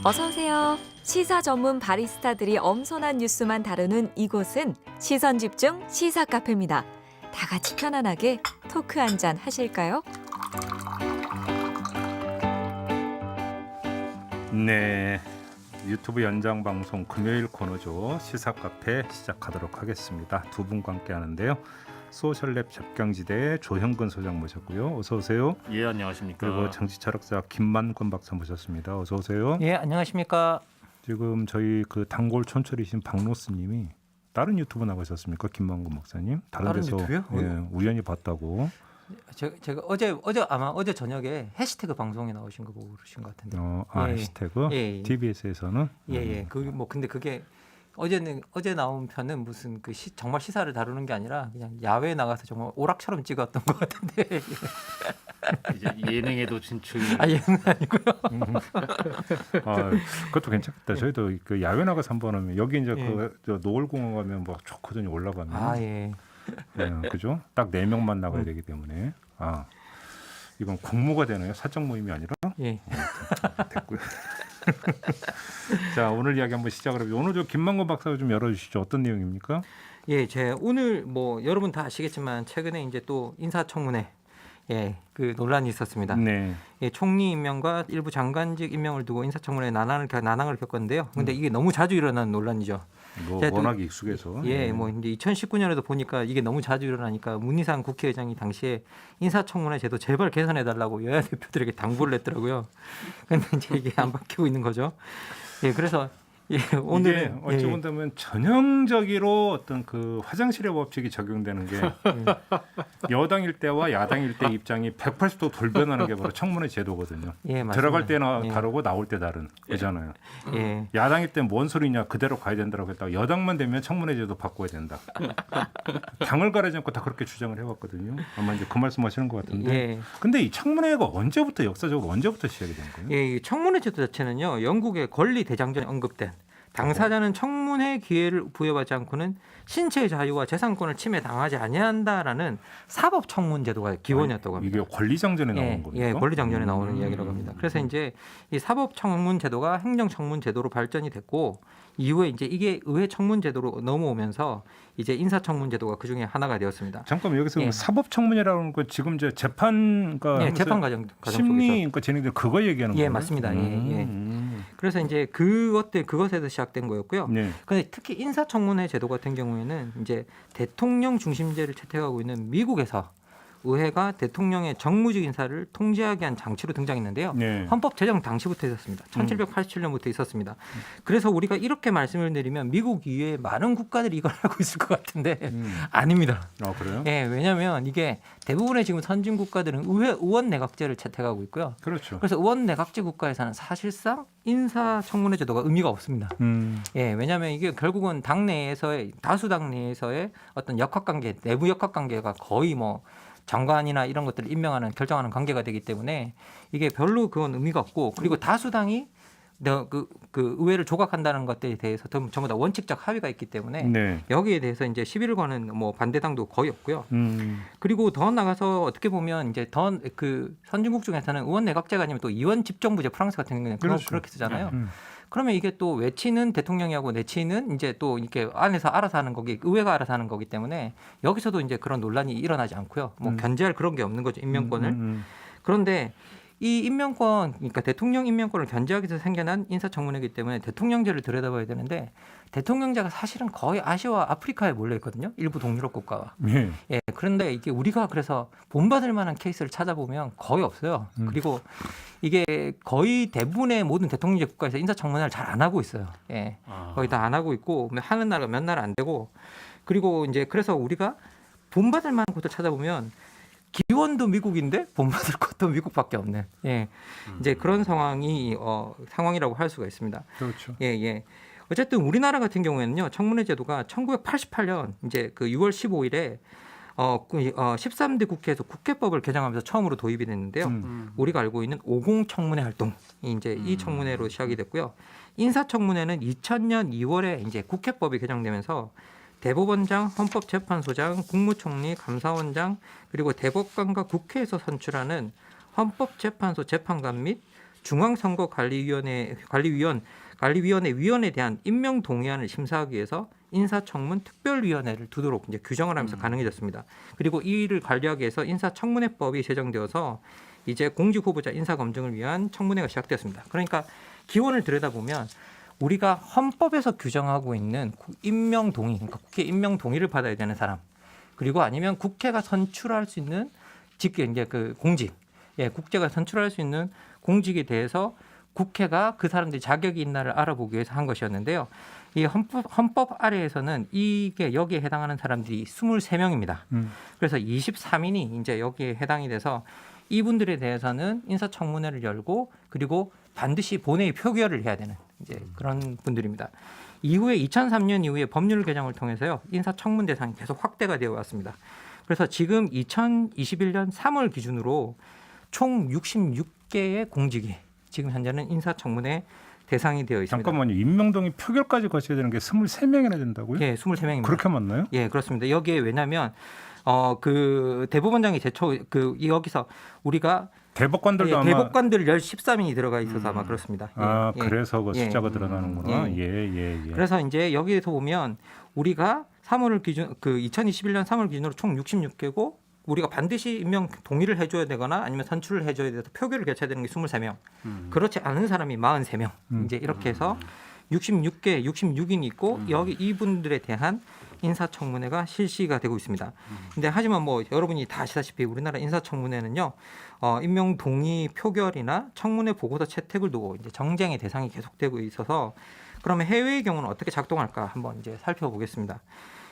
어서 오세요. 시사 전문 바리스타들이 엄선한 뉴스만 다루는 이곳은 시선 집중 시사 카페입니다. 다 같이 편안하게 토크 한잔 하실까요? 네, 유튜브 연장 방송 금요일 코너죠. 시사 카페 시작하도록 하겠습니다. 두 분과 함께 하는데요. 소셜랩 접경지대의 조형근 소장 모셨고요. 어서 오세요. 예, 안녕하십니까. 그리고 정치철학자 김만권 박사 모셨습니다. 어서 오세요. 예, 안녕하십니까. 지금 저희 그 단골 촌철이신 박노스님이 다른 유튜브 나가셨습니까, 김만권 박사님? 다른 데서 유튜브요? 예, 우연히 봤다고. 제가 어제 저녁에 해시태그 방송에 나오신 거 보고 그러신 것 같은데. 예, 해시태그 예. TBS에서는 예. 근데 그게 어제 나온 편은 무슨 정말 시사를 다루는 게 아니라 그냥 야외에 나가서 정말 오락처럼 찍었던 것 같은데. 이제 예능에도 진출. 예능 아니고요. 그것도 괜찮겠다. 저희도 그 야외 나가서 한번 하면 여기 이제 예. 저 노을공원 가면 뭐 좋거든요. 올라가면. 예. 네, 그죠? 딱 4명만 나가야 되기 때문에. 이건 공모가 되나요? 사적 모임이 아니라? 예. 됐고요. 자, 오늘 이야기 한번 시작을 해보죠. 오늘 저 김만권 박사가 좀 열어주시죠. 어떤 내용입니까? 예, 오늘 여러분 다 아시겠지만 최근에 이제 또 인사청문회 그 논란이 있었습니다. 네. 예, 총리 임명과 일부 장관직 임명을 두고 인사청문회 난항을 겪었는데요. 근데 이게 너무 자주 일어나는 논란이죠. 뭐 제가 또- 워낙 익숙해서. 예, 이제 2019년에도 보니까 이게 너무 자주 일어나니까 문희상 국회의장이 당시에 인사청문회 제도 제발 개선해달라고 여야 대표들에게 당부를 했더라고요. 근데 이제 이게 안 바뀌고 있는 거죠. 예, 그래서 오늘은 이게 어찌 본다면 전형적으로 어떤 그 화장실의 법칙이 적용되는 게 여당일 때와 야당일 때 입장이 180도 돌변하는 게 바로 청문회 제도거든요. 예, 맞습니다. 들어갈 때는 예. 다르고 나올 때 다른 거잖아요. 예, 야당일 때 뭔 소리냐 그대로 가야 된다고 했다가 여당만 되면 청문회 제도 바꿔야 된다. 당을 가리지 않고 다 그렇게 주장을 해왔거든요. 아마 이제 그 말씀하시는 것 같은데. 예, 근데 이 청문회가 역사적으로 언제부터 시작이 된 거예요? 예, 이 청문회 제도 자체는요 영국의 권리 대장전에 언급된 당사자는 청문회 기회를 부여받지 않고는 신체의 자유와 재산권을 침해당하지 아니한다라는 사법 청문 제도가 기원이었다고 합니다. 이게 권리장전에 나오는 겁니까? 예, 권리장전에 나오는 이야기라고 합니다. 그래서 이제 이 사법 청문 제도가 행정 청문 제도로 발전이 됐고 이후에 이제 이게 의회 청문 제도로 넘어오면서 이제 인사 청문 제도가 그 중에 하나가 되었습니다. 잠깐만 여기서 예. 사법 청문회라는 건 지금 이제 재판 예, 재판 과정 심리 속에서 그러니까 진행된 그거 얘기하는 거예요? 맞습니다. 예. 그래서 이제 그것에서 시작된 거였고요. 네. 근데 특히 인사청문회 제도 같은 경우에는 이제 대통령 중심제를 채택하고 있는 미국에서 의회가 대통령의 정무직 인사를 통제하게 한 장치로 등장했는데요. 네. 헌법 제정 당시부터 있었습니다. 1787년부터 있었습니다. 그래서 우리가 이렇게 말씀을 드리면 미국 이외에 많은 국가들이 이걸 알고 있을 것 같은데 아닙니다. 그래요? 예, 왜냐하면 이게 대부분의 지금 선진 국가들은 의원 내각제를 채택하고 있고요. 그렇죠. 그래서 의원 내각제 국가에서는 사실상 인사청문회 제도가 의미가 없습니다. 예, 왜냐하면 이게 결국은 다수당 내에서의 어떤 역학관계, 내부 역학관계가 거의 장관이나 이런 것들을 임명하는 결정하는 관계가 되기 때문에 이게 별로 그건 의미가 없고 그리고 다수당이 그 의회를 조각한다는 것들에 대해서 전부 다 원칙적 합의가 있기 때문에 네. 여기에 대해서 이제 시비를 거는 반대당도 거의 없고요. 그리고 더 나가서 어떻게 보면 이제 그 선진국 중에서는 의원 내각제가 아니면 또 의원 집정부제 프랑스 같은 경우는 그렇죠. 그렇게 쓰잖아요. 그러면 이게 또 외치는 대통령이하고 내치는 이제 또 이렇게 안에서 알아서 하는 거기 의회가 알아서 하는 거기 때문에 여기서도 이제 그런 논란이 일어나지 않고요. 견제할 그런 게 없는 거죠. 임명권을. 그런데 이 임명권, 그러니까 대통령 임명권을 견제하기 위해서 생겨난 인사청문회이기 때문에 대통령제를 들여다봐야 되는데 대통령제가 사실은 거의 아시아와 아프리카에 몰려 있거든요. 일부 동유럽 국가와. 네. 예, 그런데 이게 우리가 그래서 본받을 만한 케이스를 찾아보면 거의 없어요. 그리고 이게 거의 대부분의 모든 대통령제 국가에서 인사청문회를 잘 안 하고 있어요. 예, 거의 다 안 하고 있고 하는 나라가 몇 나라 안 되고 그리고 이제 그래서 우리가 본받을 만한 곳을 찾아보면 기원도 미국인데 본받을 것도 미국밖에 없는 이제 그런 상황이라고 할 수가 있습니다. 그렇죠. 예. 어쨌든 우리나라 같은 경우에는요 청문회 제도가 1988년 이제 그 6월 15일에 13대 국회에서 국회법을 개정하면서 처음으로 도입이 됐는데요. 우리가 알고 있는 50 청문회 활동이 이제 이 청문회로 시작이 됐고요. 인사청문회는 2000년 2월에 이제 국회법이 개정되면서 대법원장, 헌법재판소장, 국무총리, 감사원장 그리고 대법관과 국회에서 선출하는 헌법재판소 재판관 및 중앙선거관리위원회 위원에 대한 임명 동의안을 심사하기 위해서 인사청문 특별위원회를 두도록 이제 규정을 하면서 가능해졌습니다. 그리고 이를 관리하기 위해서 인사청문회법이 제정되어서 이제 공직 후보자 인사 검증을 위한 청문회가 시작되었습니다. 그러니까 기원을 들여다보면 우리가 헌법에서 규정하고 있는 임명 동의, 그러니까 국회 임명 동의를 받아야 되는 사람, 그리고 아니면 국회가 선출할 수 있는 이제 그 공직, 국회가 선출할 수 있는 공직에 대해서 국회가 그 사람들이 자격이 있나를 알아보기 위해서 한 것이었는데요. 이 헌법 아래에서는 이게 여기에 해당하는 사람들이 23명입니다. 그래서 23인이 이제 여기에 해당이 돼서 이분들에 대해서는 인사청문회를 열고 그리고 반드시 본회의 표결을 해야 되는 이제 그런 분들입니다. 이후에 2003년 이후에 법률 개정을 통해서요 인사청문 대상이 계속 확대가 되어 왔습니다. 그래서 지금 2021년 3월 기준으로 총 66개의 공직이 지금 현재는 인사청문회 대상이 되어 있습니다. 잠깐만요. 임명동의 표결까지 거쳐야 되는 게 23명이나 된다고요? 예, 23명입니다. 그렇게 맞나요? 예, 그렇습니다. 여기에 왜냐하면 그 대법원장이 여기서 우리가 대법관들도 아마 대법관들 13인이 들어가 있어서 아마 그렇습니다. 예, 예. 그래서 그 예. 숫자가 드러나는구나. 예. 예. 그래서 이제 여기에서 보면 우리가 3월을 기준 2021년 3월 기준으로 총 66개고 우리가 반드시 임명 동의를 해줘야 되거나 아니면 선출을 해줘야 돼서 표결을 개최해야 되는 게 23명. 그렇지 않은 사람이 43명. 이제 이렇게 해서 66인이 있고 여기 이분들에 대한 인사청문회가 실시가 되고 있습니다. 근데 하지만 뭐 여러분이 다 아시다시피 우리나라 인사청문회는요 임명 동의 표결이나 청문회 보고서 채택을 두고 이제 정쟁의 대상이 계속되고 있어서 그러면 해외의 경우는 어떻게 작동할까 한번 이제 살펴보겠습니다.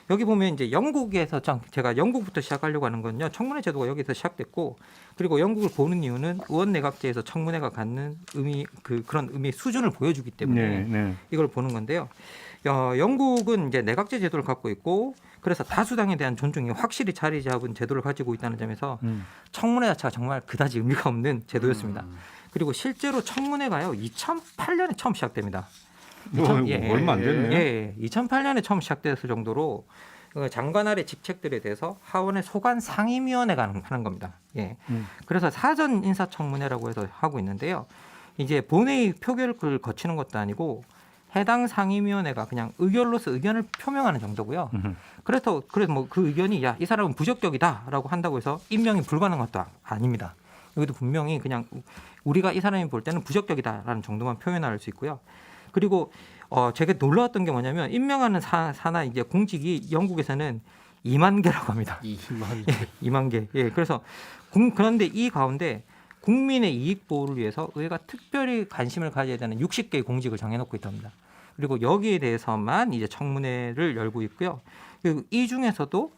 여기 보면 이제 영국에서 제가 영국부터 시작하려고 하는 건요 청문회 제도가 여기서 시작됐고 그리고 영국을 보는 이유는 의원 내각제에서 청문회가 갖는 의미 그런 의미의 수준을 보여주기 때문에 이걸 보는 건데요. 영국은 이제 내각제 제도를 갖고 있고 그래서 다수당에 대한 존중이 확실히 자리 잡은 제도를 가지고 있다는 점에서 청문회 자체가 정말 그다지 의미가 없는 제도였습니다. 그리고 실제로 청문회가요 2008년에 처음 시작됩니다. 얼마 안 됐네요. 예, 2008년에 처음 시작됐을 정도로 장관 아래 직책들에 대해서 하원의 소관 상임위원회가 하는 겁니다. 예. 그래서 사전 인사청문회라고 해서 하고 있는데요. 이제 본회의 표결을 거치는 것도 아니고 해당 상임위원회가 그냥 의결로서 의견을 표명하는 정도고요. 그래서 뭐 그 의견이 야, 이 사람은 부적격이다라고 한다고 해서 임명이 불가능한 것도 아닙니다. 여기도 분명히 그냥 우리가 이 사람이 볼 때는 부적격이다라는 정도만 표현할 수 있고요. 그리고 제가 놀라웠던 게 뭐냐면 임명하는 사나 이제 공직이 영국에서는 2만 개라고 합니다. 2만 개. 2만 개. 예. 그래서 그런데 이 가운데 국민의 이익 보호를 위해서 의회가 특별히 관심을 가져야 되는 60개의 공직을 정해놓고 있답니다. 그리고 여기에 대해서만 이제 청문회를 열고 있고요. 그리고 이 중에서도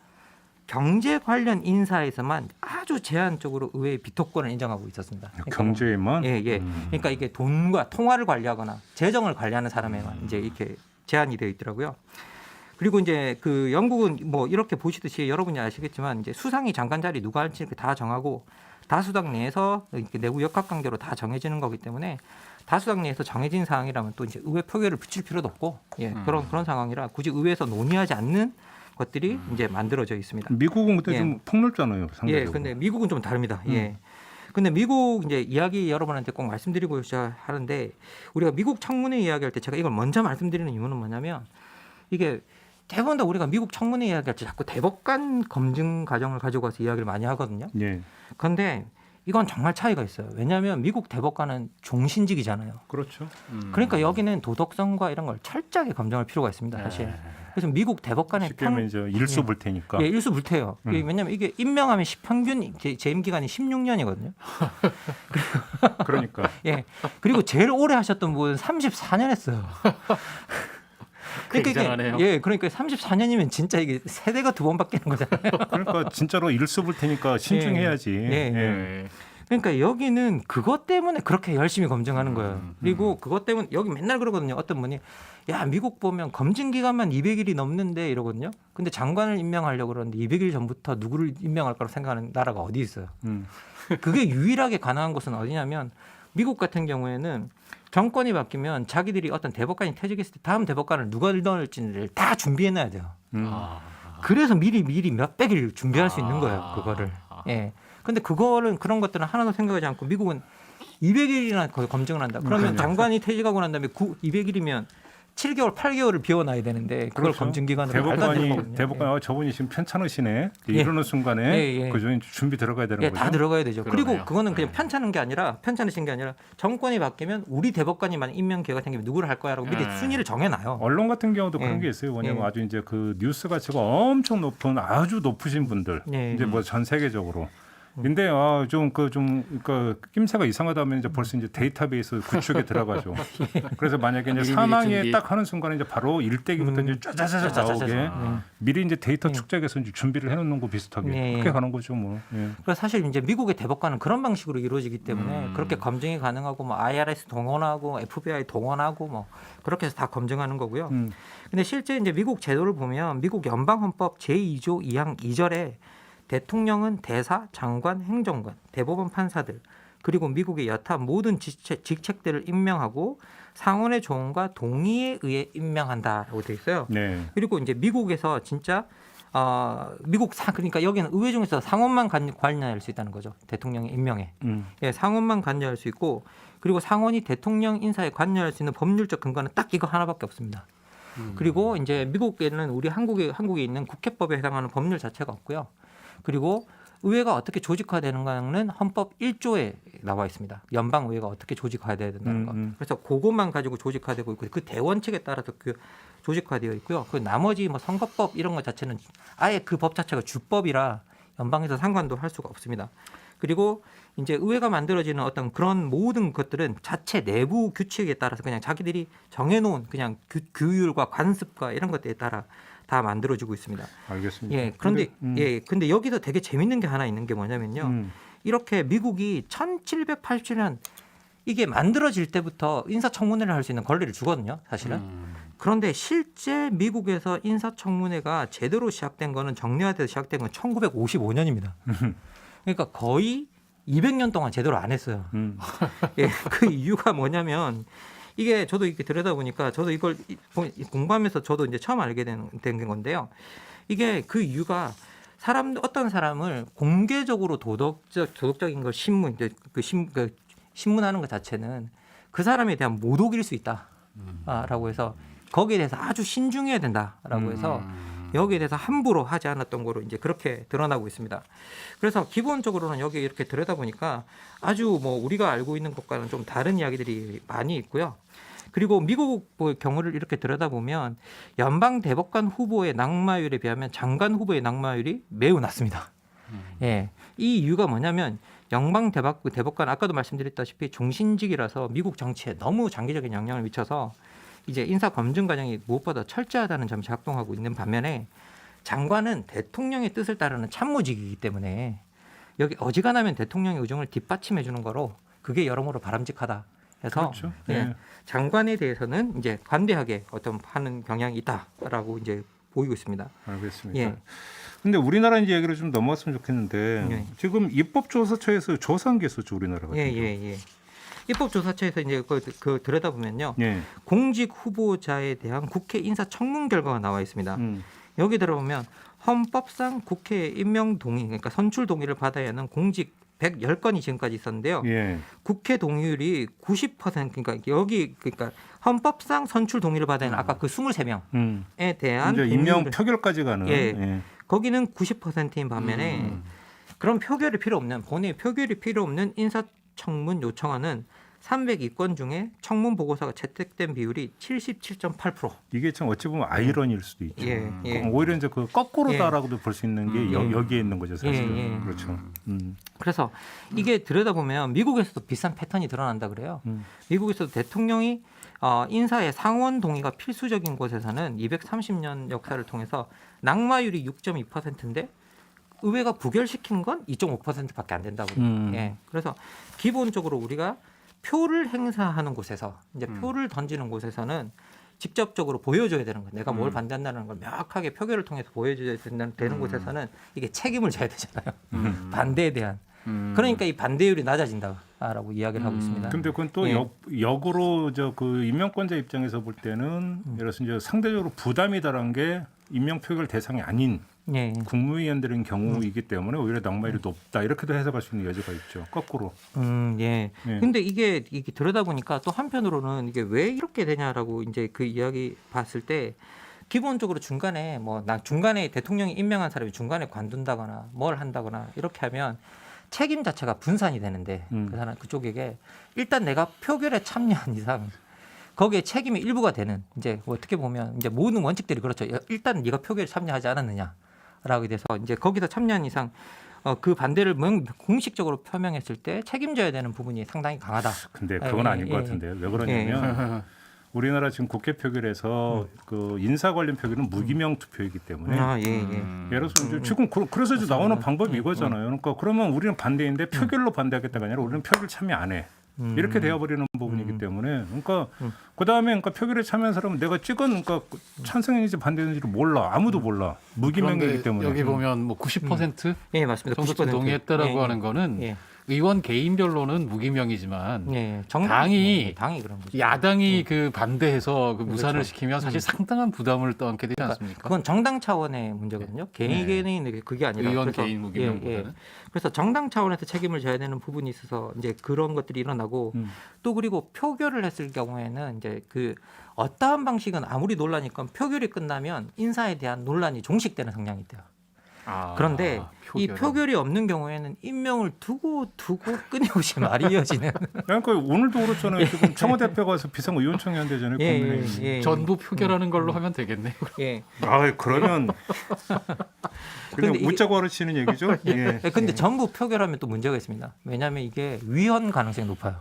경제 관련 인사에서만 아주 제한적으로 의회의 비토권을 인정하고 있었습니다. 그러니까 경제에만? 예. 그러니까 이게 돈과 통화를 관리하거나 재정을 관리하는 사람에만 이제 이렇게 제한이 되어 있더라고요. 그리고 이제 그 영국은 뭐 이렇게 보시듯이 여러분이 아시겠지만 이제 수상이 장관 자리 누가 할지 이렇게 다 정하고 다수당 내에서 이렇게 내부 역학관계로 다 정해지는 거기 때문에 다수당 내에서 정해진 사항이라면 또 이제 의회 표결을 붙일 필요도 없고 그런 상황이라 굳이 의회에서 논의하지 않는 것들이 이제 만들어져 있습니다. 미국은 그때 좀 폭넓잖아요. 상대적으로. 예, 근데 미국은 좀 다릅니다. 예. 근데 미국 이제 이야기 여러분한테 꼭 말씀드리고 하는데 우리가 미국 청문회 이야기할 때 제가 이걸 먼저 말씀드리는 이유는 뭐냐면 이게 대부분 다 우리가 미국 청문회 이야기할 때 자꾸 대법관 검증 과정을 가지고 와서 이야기를 많이 하거든요. 예. 그런데 이건 정말 차이가 있어요. 왜냐하면 미국 대법관은 종신직이잖아요. 그렇죠. 그러니까 여기는 도덕성과 이런 걸 철저하게 검증할 필요가 있습니다. 사실. 그래서 미국 대법관의 쉽게 하면 이제 일수 볼 테니까. 예, 일수 불태요. 왜냐하면 이게 임명하면 평균 재임 기간이 16년이거든요. 그러니까. 예. 그리고 제일 오래 하셨던 분은 34년 했어요. 굉장하네요. 예, 그러니까 34년이면 진짜 이게 세대가 두 번 바뀌는 거잖아요. 그러니까 진짜로 일수 볼 테니까 신중해야지. 네. 그러니까 여기는 그것 때문에 그렇게 열심히 검증하는 거예요. 그리고 그것 때문에 여기 맨날 그러거든요. 어떤 분이 야 미국 보면 검증 기간만 200일이 넘는데 이러거든요. 근데 장관을 임명하려고 그러는데 200일 전부터 누구를 임명할 거라고 생각하는 나라가 어디 있어요. 그게 유일하게 가능한 곳은 어디냐면 미국 같은 경우에는 정권이 바뀌면 자기들이 어떤 대법관이 퇴직했을 때 다음 대법관을 누가 넣을지를 다 준비해놔야 돼요. 그래서 미리 몇백일 준비할 수 있는 거예요. 그거를. 예. 근데 그런 것들은 하나도 생각하지 않고 미국은 200일이나 거의 검증을 한다. 그러면 장관이 퇴직하고 난 다음에 200일이면 7개월, 8개월을 비워놔야 되는데 그걸 그렇죠. 검증 기간으로 말도 안 되는 거거든요. 대법관이 저분이 지금 편찮으시네. 예. 이러는 순간에 예. 그중에 준비 들어가야 되는 예, 거죠. 다 들어가야 되죠. 그러네요. 그리고 그거는 그냥 네. 편찮은 게 아니라 편찮으신 게 아니라 정권이 바뀌면 우리 대법관이 만약 임명 기회가 생기면 누구를 할 거야라고 미리 네. 순위를 정해놔요. 언론 같은 경우도 그런 예. 게 있어요. 뭐냐면 예. 아주 이제 그 뉴스 가치가 엄청 높은 아주 높으신 분들 예. 이제 뭐 전 세계적으로. 근데 그 낌새가 이상하다면 이제 벌써 이제 데이터베이스 구축에 들어가죠. 그래서 만약에 이제 미리미리 사망에 준비. 딱 하는 순간에 이제 바로 일대기부터 이제 짜자자자 나오게 미리 이제 데이터 축적해서 이제 준비를 해놓는 거 비슷하게 네. 그렇게 가는 거죠, 뭐. 예. 그래서 사실 이제 미국의 대법관은 그런 방식으로 이루어지기 때문에 그렇게 검증이 가능하고 뭐 IRS 동원하고 FBI 동원하고 뭐 그렇게 해서 다 검증하는 거고요. 근데 실제 이제 미국 제도를 보면 미국 연방헌법 제2조 2항 2절에 대통령은 대사, 장관, 행정관, 대법원 판사들 그리고 미국의 여타 모든 직책들을 임명하고 상원의 조언과 동의에 의해 임명한다라고 되어 있어요. 네. 그리고 이제 미국에서 진짜 그러니까 여기는 의회 중에서 상원만 관여할 수 있다는 거죠. 대통령의 임명에. 예, 상원만 관여할 수 있고 그리고 상원이 대통령 인사에 관여할 수 있는 법률적 근거는 딱 이거 하나밖에 없습니다. 그리고 이제 미국에는 우리 한국에 있는 국회법에 해당하는 법률 자체가 없고요. 그리고 의회가 어떻게 조직화되는가는 헌법 1조에 나와 있습니다. 연방의회가 어떻게 조직화돼야 된다는 거. 그래서 그것만 가지고 조직화되고 있고 그 대원칙에 따라서 그 조직화되어 있고요. 그 나머지 뭐 선거법 이런 것 자체는 아예 그 법 자체가 주법이라 연방에서 상관도 할 수가 없습니다. 그리고 이제 의회가 만들어지는 어떤 그런 모든 것들은 자체 내부 규칙에 따라서 그냥 자기들이 정해놓은 그냥 규율과 관습과 이런 것들에 따라 다 만들어지고 있습니다. 알겠습니다. 예, 근데 여기서 되게 재밌는 게 하나 있는 게 뭐냐면요. 이렇게 미국이 1787년 이게 만들어질 때부터 인사청문회를 할 수 있는 권리를 주거든요, 사실은. 그런데 실제 미국에서 인사청문회가 제대로 시작된 거는 정례화돼서 시작된 건 1955년입니다. 그러니까 거의 200년 동안 제대로 안 했어요. 예, 그 이유가 뭐냐면 이게 저도 이렇게 들여다보니까 저도 이걸 공부하면서 저도 이제 처음 알게 된 건데요. 이게 그 이유가 어떤 사람을 공개적으로 도덕적인 걸 신문하는 것 자체는 그 사람에 대한 모독일 수 있다라고 해서 거기에 대해서 아주 신중해야 된다라고 해서 여기에 대해서 함부로 하지 않았던 거로 이제 그렇게 드러나고 있습니다. 그래서 기본적으로는 여기 이렇게 들여다보니까 아주 뭐 우리가 알고 있는 것과는 좀 다른 이야기들이 많이 있고요. 그리고 미국 경우를 이렇게 들여다보면 연방 대법관 후보의 낙마율에 비하면 장관 후보의 낙마율이 매우 낮습니다. 예, 이 이유가 뭐냐면 연방 대법관 아까도 말씀드렸다시피 중신직이라서 미국 정치에 너무 장기적인 영향을 미쳐서 이제 인사 검증 과정이 무엇보다 철저하다는 점이 작동하고 있는 반면에 장관은 대통령의 뜻을 따르는 참모직이기 때문에 여기 어지간하면 대통령의 의중을 뒷받침해 주는 거로 그게 여러모로 바람직하다 해서 그렇죠. 예, 네. 장관에 대해서는 이제 관대하게 하는 경향이 있다라고 이제 보이고 있습니다. 알겠습니다. 예. 근데 우리나라 이제 얘기를 좀 넘어갔으면 좋겠는데 예. 지금 입법조사처에서 조사한 게 있었죠, 우리나라 같은 경우. 예. 입법조사처에서 이제 그 들여다보면요. 예. 공직 후보자에 대한 국회 인사청문 결과가 나와 있습니다. 여기 들어보면 헌법상 국회 임명 동의, 그러니까 선출 동의를 받아야 하는 공직 110건이 지금까지 있었는데요. 예. 국회 동의율이 90%, 그러니까 헌법상 선출 동의를 받아야 하는 아까 그 23명에 대한 이제 임명 표결까지 가는. 예. 거기는 90%인 반면에 그런 표결이 필요 없는 본회의 표결이 필요 없는 인사청문 요청안은 302건 중에 청문 보고서가 채택된 비율이 77.8%. 이게 참 어찌 보면 아이러니일 수도 있죠. 예. 오히려 이제 그 거꾸로다라고도 볼 수 있는 게 여기에 있는 거죠, 사실은. 예. 그렇죠. 그래서 이게 들여다보면 미국에서도 비슷한 패턴이 드러난다 그래요. 미국에서도 대통령이 인사의 상원 동의가 필수적인 곳에서는 230년 역사를 통해서 낙마율이 6.2%인데 의회가 부결시킨 건 2.5%밖에 안 된다고 그래요. 예. 그래서 기본적으로 우리가 표를 행사하는 곳에서 이제 표를 던지는 곳에서는 직접적으로 보여줘야 되는 거예요. 내가 뭘 반대한다는 걸 명확하게 표결을 통해서 보여줘야 되는 곳에서는 이게 책임을 져야 되잖아요. 반대에 대한. 그러니까 이 반대율이 낮아진다라고 이야기를 하고 있습니다. 근데 그건 또 예. 역으로 그 임명권자 입장에서 볼 때는 예를 들어서 이제 상대적으로 부담이 덜한 게 임명 표결 대상이 아닌 예. 국무위원들인 경우이기 때문에 오히려 낙마율이 높다 이렇게도 해석할 수 있는 여지가 있죠. 거꾸로. 예. 예. 근데 이게 들여다보니까 또 한편으로는 이게 왜 이렇게 되냐라고 이제 그 이야기 봤을 때 기본적으로 중간에 중간에 대통령이 임명한 사람이 중간에 관둔다거나 뭘 한다거나 이렇게 하면 책임 자체가 분산이 되는데 그 사람 그쪽에게 일단 내가 표결에 참여한 이상 거기에 책임의 일부가 되는 이제 어떻게 보면 이제 모든 원칙들이 그렇죠. 일단 네가 표결에 참여하지 않았느냐라고 돼서 이제 거기서 참여한 이상 그 반대를 공식적으로 표명했을 때 책임져야 되는 부분이 상당히 강하다. 근데 그건 아닌 것 같은데요. 왜 그러냐면 우리나라 지금 국회 표결에서 그 인사 관련 표결은 무기명 투표이기 때문에 예를 들어서 이제 지금 그래서 이제 나오는 방법이 이거잖아요. 그러니까 그러면 우리는 반대인데 표결로 반대하겠다가 아니라 우리는 표결 참여 안 해. 이렇게 되어버리는 부분이기 때문에 그러니까 그다음에 그러니까 표결에 참여한 사람은 내가 찍은 그러니까 찬성인지 반대인지를 몰라. 아무도 몰라. 무기명이기 때문에. 여기 보면 뭐 90% 예, 맞습니다. 정도 90% 동의했다라고 하는 거는 예. 의원 개인별로는 무기명이지만 예, 당이 그런 거죠. 야당이 그 반대해서 그 무산을 그렇죠. 시키면 사실 상당한 부담을 떠안게 되지 않습니까? 그건 정당 차원의 문제거든요. 개인이 그게 아니라 의원 그래서, 개인 무기명보다는. 그래서 정당 차원에서 책임을 져야 되는 부분이 있어서 이제 그런 것들이 일어나고 또 그리고 표결을 했을 경우에는 이제 그 어떠한 방식은 아무리 논란이 있건 표결이 끝나면 인사에 대한 논란이 종식되는 성향이 있대요. 그런데 이 표결이 없는 경우에는 임명을 두고 끊임없이 말이 이어지는. 그러니까 오늘도 그렇잖아요. 지금 청와대표 가서 비상의원총회 한대잖아요. 예. 전부 표결하는 걸로 하면 되겠네요. 예. 아 그러면 그냥 근데 웃자고 하르치는 얘기죠. 예. 근데 전부 표결하면 또 문제가 있습니다. 왜냐하면 이게 위헌 가능성이 높아요.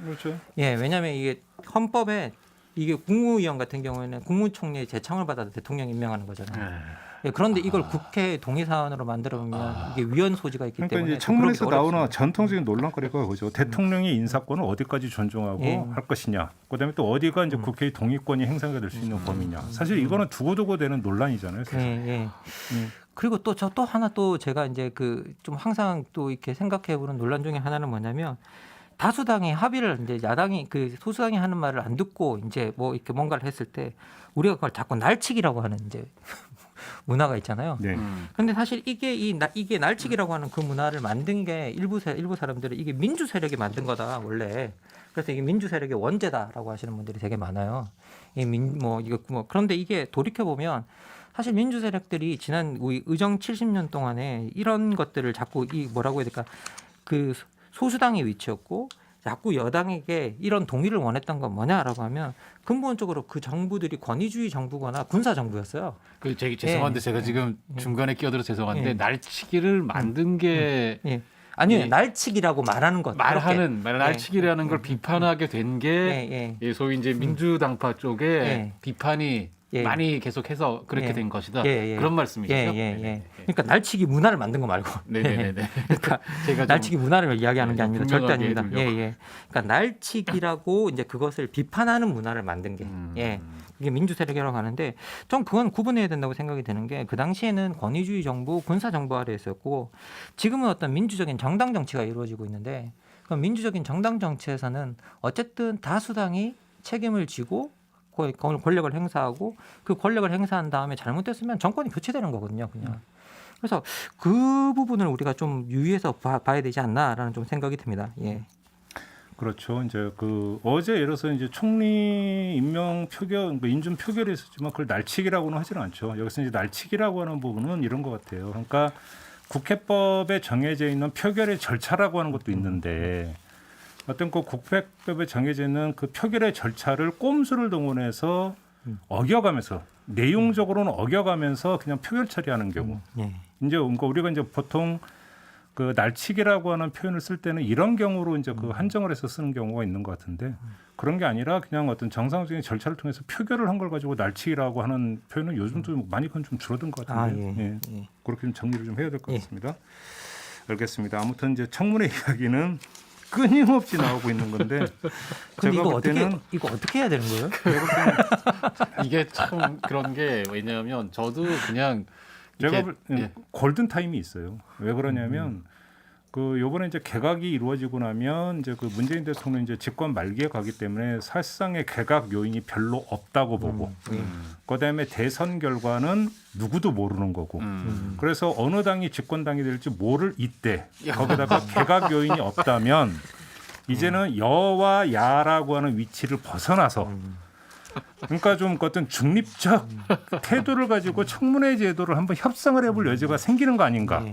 그렇죠. 예, 왜냐하면 이게 헌법에 이게 국무위원 같은 경우에는 국무총리의 제청을 받아서 대통령 임명하는 거잖아요. 예, 그런데 이걸 국회 동의 사안으로 만들어 보면 이게 위헌 소지가 있기 그러니까 때문에 이제 청문회에서 그러기 나오는 어렵습니다. 전통적인 논란거리가 그죠. 대통령의 인사권을 어디까지 존중하고 예. 할 것이냐. 그다음에 또 어디가 이제 국회의 동의권이 행사가 될 수 있는 범위냐. 사실 이거는 두고두고 되는 논란이잖아요. 예. 그리고 또 하나 또 제가 이제 그 좀 항상 또 이렇게 생각해 보는 논란 중에 하나는 뭐냐면 다수당의 합의를 이제 야당이 그 소수당이 하는 말을 안 듣고 이제 뭐 이렇게 뭔가를 했을 때 우리가 그걸 자꾸 날치기라고 하는 이제 문화가 있잖아요. 네. 근데 사실 이게 날치기라고 하는 그 문화를 만든 게 일부 사람들은 이게 민주 세력이 만든 거다 원래. 그래서 이게 민주 세력의 원죄다라고 하시는 분들이 되게 많아요. 그런데 이게 돌이켜 보면 사실 민주 세력들이 지난 의정 70년 동안에 이런 것들을 자꾸 뭐라고 해야 될까 그 소수당의 위치였고 자꾸 여당에게 이런 동의를 원했던 건 뭐냐라고 하면 근본적으로 그 정부들이 권위주의 정부거나 군사 정부였어요. 죄송한데 제가 지금 중간에 끼어들어 죄송한데 날치기를 만든 게 아니요 날치기라고 말하는 것 날치기라는 걸 비판하게 된 게 소위 이제 민주당파 쪽에 비판이 많이 계속해서 그렇게 된 것이다. 그런 말씀이시죠? 그러니까 날치기 문화를 만든 거 말고. 네네네. 그러니까 제가 날치기 문화를 이야기하는 게 아닙니다. 절대 아닙니다. 그러니까 날치기라고 이제 그것을 비판하는 문화를 만든 게 그게 민주 세력이라고 하는데 좀 그건 구분해야 된다고 생각이 드는 게 그 당시에는 권위주의 정부, 군사 정부 아래 있었고 지금은 어떤 민주적인 정당 정치가 이루어지고 있는데 그 민주적인 정당 정치에서는 어쨌든 다수당이 책임을 지고 권력을 행사하고 그 권력을 행사한 다음에 잘못됐으면 정권이 교체되는 거거든요, 그냥. 그래서 그 부분을 우리가 좀 유의해서 봐야 되지 않나라는 좀 생각이 듭니다. 예. 그렇죠. 이제 그 어제 예를 들어서 이제 총리 임명 표결, 인준 표결이 있었지만 그걸 날치기라고는 하지는 않죠. 여기서 이제 날치기라고 하는 부분은 이런 것 같아요. 그러니까 국회법에 정해져 있는 표결의 절차라고 하는 것도 있는데. 어떤 그 국회법에 정해져 있는 그 표결의 절차를 꼼수를 동원해서 어겨가면서 내용적으로는 어겨가면서 그냥 표결 처리하는 경우. 이제 그러니까 우리가 이제 보통 그 날치기라고 하는 표현을 쓸 때는 이런 경우로 이제 그 한정을 해서 쓰는 경우가 있는 것 같은데 그런 게 아니라 그냥 어떤 정상적인 절차를 통해서 표결을 한 걸 가지고 날치기라고 하는 표현은 요즘도 많이 그건 좀 줄어든 것 같은데 그렇게 좀 정리를 좀 해야 될 것 같습니다. 알겠습니다. 아무튼 이제 청문회 이야기는 끊임없이 나오고 있는 건데 근데 이거 어떻게 해야 되는 거예요? 이게 참 그런 게 왜냐하면 저도 그냥 제가 골든 타임이 있어요. 왜 그러냐면 그 요번에 이제 개각이 이루어지고 나면 이제 그 문재인 대통령 이제 집권 말기에 가기 때문에 사실상의 개각 요인이 별로 없다고 보고 그다음에 대선 결과는 누구도 모르는 거고 그래서 어느 당이 집권당이 될지 모를 이때 거기다가 개각 요인이 없다면 이제는 여와 야라고 하는 위치를 벗어나서 그러니까 좀 어떤 중립적 태도를 가지고 청문회 제도를 한번 협상을 해볼 여지가 생기는 거 아닌가?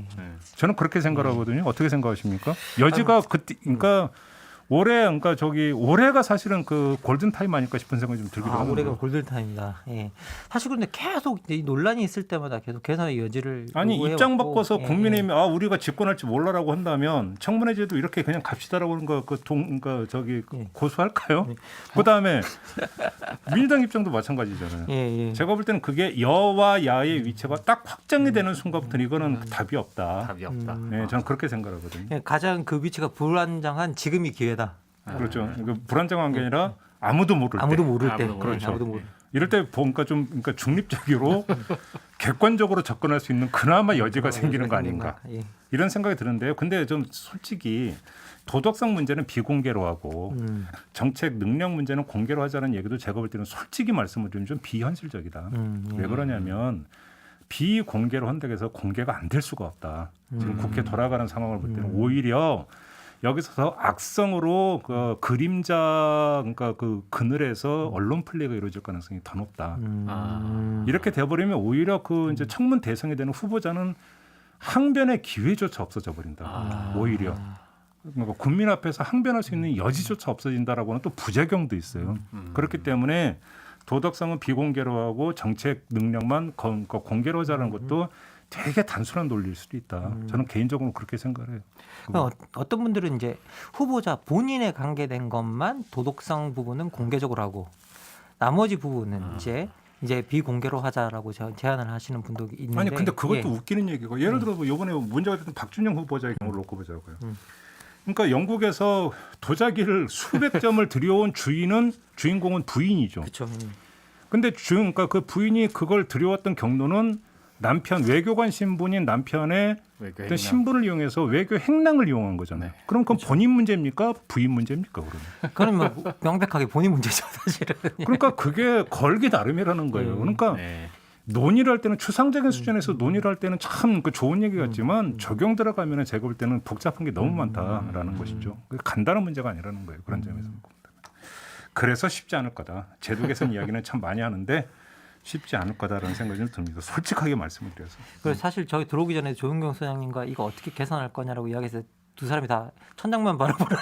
저는 그렇게 생각하거든요. 어떻게 생각하십니까? 여지가 그때 그러니까 그러니까 올해가 사실은 그 골든 타임 아닐까 싶은 생각이 좀 들기도 하는데. 올해가 골든 타임이다. 예. 사실 근데 계속 이 논란이 있을 때마다 계속 개선의 여지를 아니 요구해왔고, 입장 바꿔서 예, 국민의힘이 우리가 집권할지 몰라라고 한다면 청문회 제도 이렇게 그냥 갑시다라고 하는 거 그러니까 고수할까요? 그다음에 민주당 입장도 마찬가지잖아요. 예. 제가 볼 때는 그게 여와 야의 위치가 딱 확정이 되는 순간부터는 이거는 답이 없다. 답이 없다. 네, 저는 그렇게 생각하거든요. 예, 가장 그 위치가 불안정한 지금이 기회다. 그렇죠. 불안정한 게 아니라 아무도 모를 때. 아무도 모를 때. 그렇죠. 아무도 모를 때. 이럴 때 보니까 좀 그러니까 중립적으로 객관적으로 접근할 수 있는 그나마 여지가 생기는 거 아닌가 예. 이런 생각이 드는데요. 근데 좀 솔직히 도덕성 문제는 비공개로 하고 정책 능력 문제는 공개로 하자는 얘기도 제가 볼 때는 솔직히 말씀을 드리면 좀 비현실적이다. 왜 그러냐면 비공개로 한다고 해서 공개가 안 될 수가 없다. 지금 국회 돌아가는 상황을 볼 때는 오히려 여기서 악성으로 그 그림자 그러니까 그 그늘에서 언론 플레이가 이루어질 가능성이 더 높다. 이렇게 돼버리면 오히려 그 이제 청문 대상이 되는 후보자는 항변의 기회조차 없어져 버린다. 오히려 그러니까 국민 앞에서 항변할 수 있는 여지조차 없어진다라고 하는 또 부작용도 있어요. 그렇기 때문에 도덕성은 비공개로 하고 정책 능력만 공개로 하자는 것도 되게 단순한 논리일 수도 있다. 저는 개인적으로 그렇게 생각해요. 어떤 분들은 이제 후보자 본인에 관계된 것만 도덕성 부분은 공개적으로 하고 나머지 부분은 이제 비공개로 하자라고 제안을 하시는 분도 있는데 아니 근데 그것도 웃기는 얘기고 예를 들어 이번에 문제가 됐던 박준영 후보자의 경우를 놓고 보자고요. 그러니까 영국에서 도자기를 수백 점을 들여온 주인공은 부인이죠. 그렇죠. 근데 그러니까 그 부인이 그걸 들여왔던 경로는 남편 외교관 신분인 남편의 어떤 신분을 이용해서 외교 행랑을 이용한 거잖아요. 그럼 그건 본인 문제입니까? 부인 문제입니까? 그러면 명백하게 본인 문제죠, 사실은. 그러니까 그게 걸기 나름이라는 거예요. 그러니까 논의를 할 때는 추상적인 수준에서 논의를 할 때는 참 좋은 얘기 같지만 적용 들어가면 제가 볼 때는 복잡한 게 너무 많다라는 것이죠. 간단한 문제가 아니라는 거예요. 그런 점에서. 그래서 쉽지 않을 거다. 제도 개선 이야기는 참 많이 하는데 쉽지 않을 거다라는 생각이 좀 듭니다. 솔직하게 말씀을 드려서. 그래서 사실 저희 들어오기 전에 조윤경 소장님과 이거 어떻게 개선할 거냐라고 이야기해서 두 사람이 다 천장만 바라보는.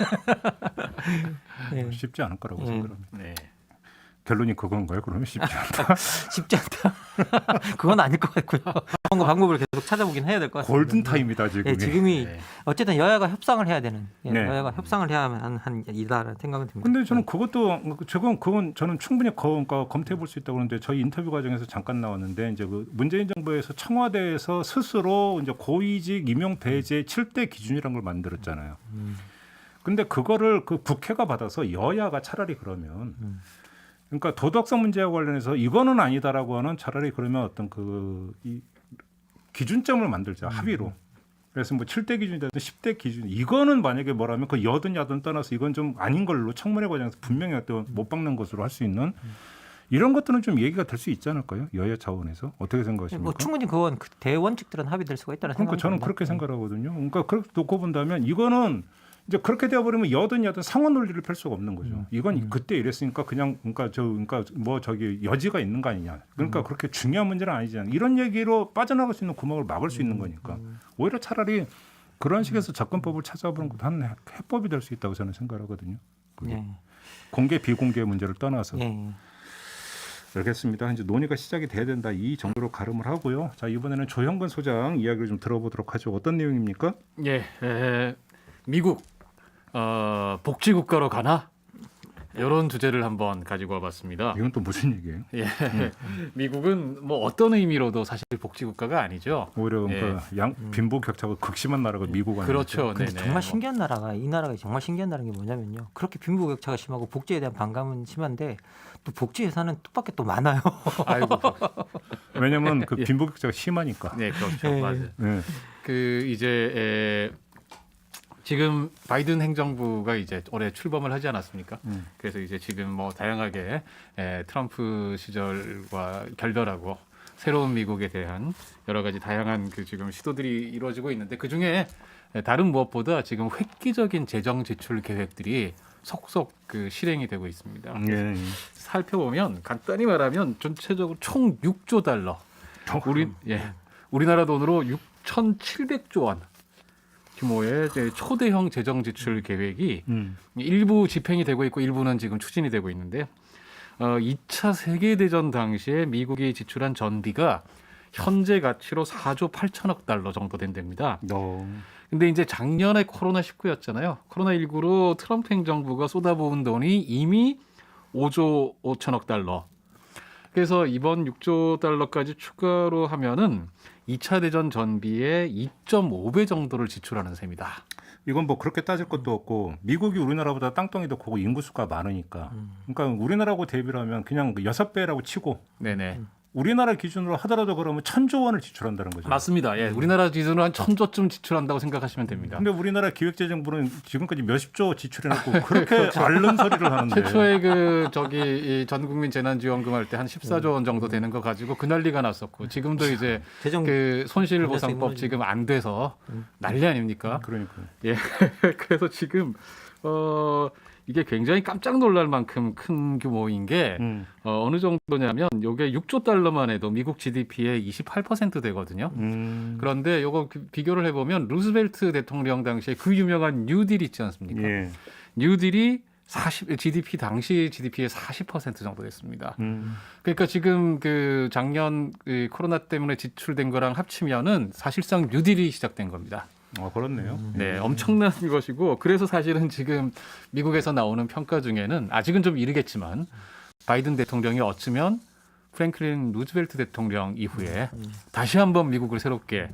네. 쉽지 않을 거라고 생각합니다. 네. 결론이 그건가요? 그러면 쉽지 않다. 쉽지 않다. 그건 아닐 것 같고요. 방법을 계속 찾아보긴 해야 될 것 같습니다. 골든 타임이다 지금. 네, 지금이 어쨌든 여야가 협상을 해야 되는 여야가 협상을 해야 한 일이다라는 생각은 듭니다. 근데 저는 그건 저는 충분히 검토해 볼 수 있다고 하는데 저희 인터뷰 과정에서 잠깐 나왔는데 이제 그 문재인 정부에서 청와대에서 스스로 이제 고위직 임용 배제 7대 기준이라는 걸 만들었잖아요. 근데 그거를 그 국회가 받아서 여야가 차라리 그러면 그러니까 도덕성 문제와 관련해서 이거는 아니다라고 하는 차라리 그러면 어떤 이 기준점을 만들자 합의로. 그래서 뭐 7대 기준이든 10대 기준 이거는 만약에 뭐라면 그 여든 야든 떠나서 이건 좀 아닌 걸로 청문회 과정에서 분명히 어떤 못 박는 것으로 할 수 있는 이런 것들은 좀 얘기가 될 수 있지 않을까요? 여야 차원에서 어떻게 생각하십니까? 뭐 충분히 그건 대원칙들은 합의될 수가 있다는 그러니까 생각입니다. 저는 그렇게 생각하거든요. 그러니까 그렇게 놓고 본다면 이거는 이제 그렇게 되어버리면 여든 상원 논리를 펼 수가 없는 거죠. 이건 그때 이랬으니까 그러니까 뭐 여지가 있는 거 아니냐. 그러니까 그렇게 중요한 문제는 아니잖아요. 이런 얘기로 빠져나갈 수 있는 구멍을 막을 수 있는 거니까 오히려 차라리 그런 식에서 접근법을 찾아보는 것도 한 해법이 될 수 있다고 저는 생각하거든요. 공개 비공개 문제를 떠나서. 알겠습니다. 이제 논의가 시작이 돼야 된다. 이 정도로 가름을 하고요. 자 이번에는 조형근 소장 이야기를 좀 들어보도록 하죠. 어떤 내용입니까? 미국 복지국가로 가나? 이런 주제를 한번 가지고 와봤습니다. 이건 또 무슨 얘기예요? 미국은 뭐 어떤 의미로도 사실 복지국가가 아니죠. 오히려 그러니까 빈부 격차가 극심한 나라가 미국 아니에요? 그렇죠. 근데 정말 신기한 나라가 이 나라가 정말 신기한 나라는 게 뭐냐면요. 그렇게 빈부 격차가 심하고 복지에 대한 반감은 심한데 또 복지 예산은 뜻밖의 또 많아요. 아이고. 왜냐하면 그 빈부 격차가 심하니까. 네, 그렇죠. 맞아요. 그 이제 지금 바이든 행정부가 이제 올해 출범을 하지 않았습니까? 그래서 이제 지금 뭐 다양하게 트럼프 시절과 결별하고 새로운 미국에 대한 여러 가지 다양한 그 지금 시도들이 이루어지고 있는데 그 중에 다른 무엇보다 지금 획기적인 재정 지출 계획들이 속속 그 실행이 되고 있습니다. 예. 살펴보면 간단히 말하면 전체적으로 총 6조 달러. 우리나라 돈으로 6,700조 원 규모의 이제 초대형 재정 지출 계획이 일부 집행이 되고 있고 일부는 지금 추진이 되고 있는데요. 2차 세계대전 당시에 미국이 지출한 전비가 현재 가치로 4조 8천억 달러 정도 된답니다. 근데 이제 작년에 코로나19였잖아요. 코로나19로 트럼프 행정부가 쏟아부은 돈이 이미 5조 5천억 달러. 그래서 이번 6조 달러까지 추가로 하면은 2차 대전 전비의 2.5배 정도를 지출하는 셈이다. 이건 뭐 그렇게 따질 것도 없고 미국이 우리나라보다 땅덩이 더 크고 인구수가 많으니까. 그러니까 우리나라하고 대비를 하면 그냥 6배라고 치고. 네네. 우리나라 기준으로 하더라도 그러면 1,000조 원을 지출한다는 거죠. 맞습니다. 예, 우리나라 기준으로 한 1,000조쯤 지출한다고 생각하시면 됩니다. 근데 우리나라 기획재정부는 지금까지 몇십조 지출해놓고 그렇게 앓는 소리를 하는데. 최초에 그 이 전국민 재난지원금 할 때 한 14조 원 정도 되는 거 가지고 그 난리가 났었고 지금도 이제 그 손실보상법 지금 안 돼서 난리 아닙니까? 그러니까요. 예, 그래서 지금 이게 굉장히 깜짝 놀랄 만큼 큰 규모인 게 어느 정도냐면 이게 6조 달러만 해도 미국 GDP의 28% 되거든요. 그런데 이거 비교를 해보면 루즈벨트 대통령 당시에 그 유명한 뉴딜 있지 않습니까? 예. 뉴딜이 GDP 당시 GDP의 40% 정도 됐습니다. 그러니까 지금 그 작년 그 코로나 때문에 지출된 거랑 합치면은 사실상 뉴딜이 시작된 겁니다. 그렇네요. 네, 엄청난 것이고 그래서 사실은 지금 미국에서 나오는 평가 중에는 아직은 좀 이르겠지만 바이든 대통령이 어쩌면 프랭클린 루즈벨트 대통령 이후에 다시 한번 미국을 새롭게